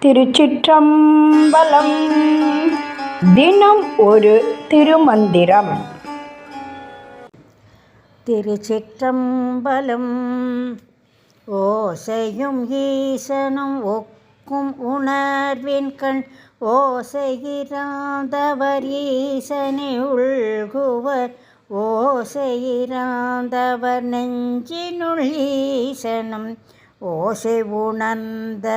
திருச்சிற்றம்பலம். தினம் ஒரு திருமந்திரம். திருச்சிற்றம்பலம். ஓசையும் ஈசனும் ஒக்கும் உணர்வின் கண் ஓசையிராந்தவர் ஈசனை உள்குவர் ஓசையிராந்தவர் நெஞ்சினுள் ஈசனும் ஓசை உணர்ந்த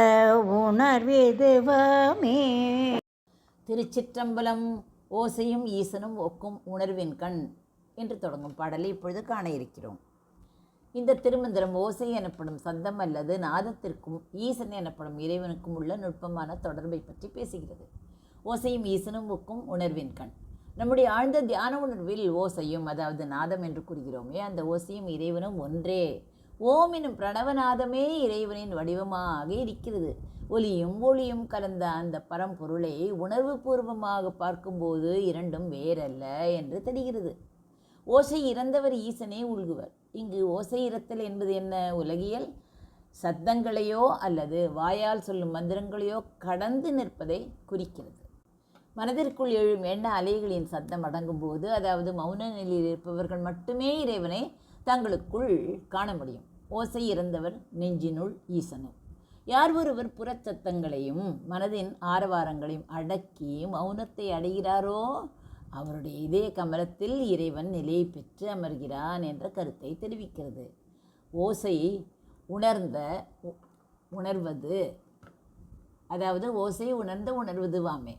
உணர்விதுவமே. திருச்சிற்றம்பலம். ஓசையும் ஈசனும் ஒக்கும் உணர்வின் கண் என்று தொடங்கும் பாடலை இப்பொழுது காண இருக்கிறோம். இந்த திருமந்திரம் ஓசை எனப்படும் சத்தம் அல்லது நாதத்திற்கும் ஈசன் எனப்படும் இறைவனுக்கும் உள்ள நுட்பமான தொடர்பை பற்றி பேசுகிறது. ஓசையும் ஈசனும் ஒக்கும் உணர்வின் கண். நம்முடைய ஆழ்ந்த தியான உணர்வில் ஓசையும், அதாவது நாதம் என்று கூறுகிறோமே, அந்த ஓசையும் இறைவனும் ஒன்றே. ஓம் எனும் பிரணவநாதமே இறைவனின் வடிவமாக இருக்கிறது. ஒலியும் ஒளியும் கலந்த அந்த பரம்பொருளை உணர்வு பூர்வமாக பார்க்கும்போது இரண்டும் வேறல்ல என்று தெரிகிறது. ஓசை இறந்தவர் ஈசனே உள்குவர். இங்கு ஓசை இறத்தல் என்பது என்ன? உலகியல் சத்தங்களையோ அல்லது வாயால் சொல்லும் மந்திரங்களையோ கடந்து நிற்பதை குறிக்கிறது. மனதிற்குள் எழும் எண்ண அலைகளின் சத்தம் அடங்கும் போது, அதாவது மௌன நிலையில் இருப்பவர்கள் மட்டுமே இறைவனை தங்களுக்குள் காண முடியும். ஓசை இறந்தவர் நெஞ்சினுள் ஈசனும். யார் ஒருவர் புறச்சத்தங்களையும் மனதின் ஆரவாரங்களையும் அடக்கி மௌனத்தை அடைகிறாரோ அவருடைய இதய கமலத்தில் இறைவன் நிலையை பெற்று அமர்கிறான் என்ற கருத்தை தெரிவிக்கிறது. ஓசை உணர்வது, அதாவது ஓசை உணர்ந்த உணர்வதுவாமே.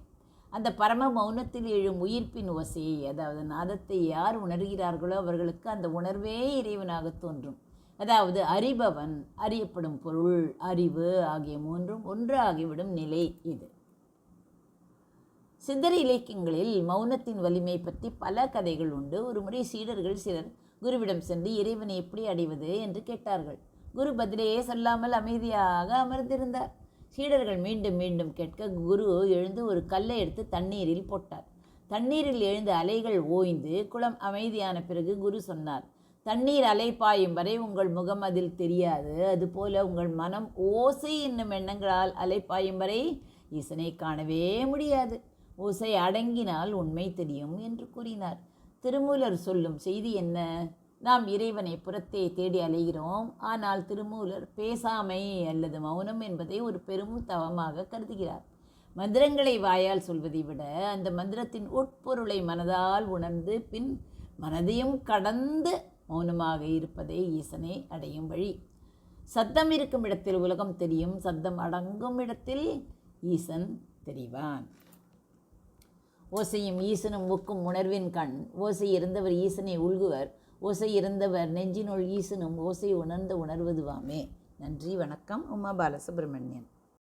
அந்த பரம மௌனத்தில் எழும் உயிர்ப்பின் ஓசையை, அதாவது நாதத்தை யார் உணர்கிறார்களோ அவர்களுக்கு அந்த உணர்வே இறைவனாக தோன்றும். அதாவது அறிபவன், அறியப்படும் பொருள், அறிவு ஆகிய மூன்றும் ஒன்று ஆகிவிடும் நிலை இது. சித்தர் இலக்கியங்களில் மௌனத்தின் வலிமை பற்றி பல கதைகள் உண்டு. ஒரு முறை சீடர்கள் சிலர் குருவிடம் சென்று இறைவனை எப்படி அடைவது என்று கேட்டார்கள். குரு பதிலையே சொல்லாமல் அமைதியாக அமர்ந்திருந்தார். சீடர்கள் மீண்டும் மீண்டும் கேட்க குரு எழுந்து ஒரு கல்லை எடுத்து தண்ணீரில் போட்டார். தண்ணீரில் எழுந்த அலைகள் ஓய்ந்து குளம் அமைதியான பிறகு குரு சொன்னார், தண்ணீர் அலை பாயும் வரை உங்கள் முகம் அதில் தெரியாது. அதுபோல உங்கள் மனம் ஓசை என்னும் எண்ணங்களால் அலை பாயும் வரை ஈசனை காணவே முடியாது. ஓசை அடங்கினால் உண்மை தெரியும் என்று கூறினார். திருமூலர் சொல்லும் செய்தி என்ன? நாம் இறைவனை புறத்தே தேடி அலைகிறோம். ஆனால் திருமூலர் பேசாமை அல்லது மௌனம் என்பதை ஒரு பெரும் தவமாக கருதுகிறார். மந்திரங்களை வாயால் சொல்வதை விட அந்த மந்திரத்தின் உட்பொருளை மனதால் உணர்ந்து பின் மனதையும் கடந்து மௌனமாக இருப்பதே ஈசனை அடையும் வழி. சத்தம் இருக்கும் இடத்தில் உலகம் தெரியும், சத்தம் அடங்கும் இடத்தில் ஈசன் தெரிவான். ஓசையும் ஈசனும் ஒக்கும் உணர்வின் கண். ஓசை இறந்தவர் ஈசனை உள்குவர், ஓசை இறந்தவர் நெஞ்சினுள் ஈசனும் ஓசை உணர்ந்த உணர்வதுவாமே. நன்றி, வணக்கம். உமா பாலசுப்ரமணியன்.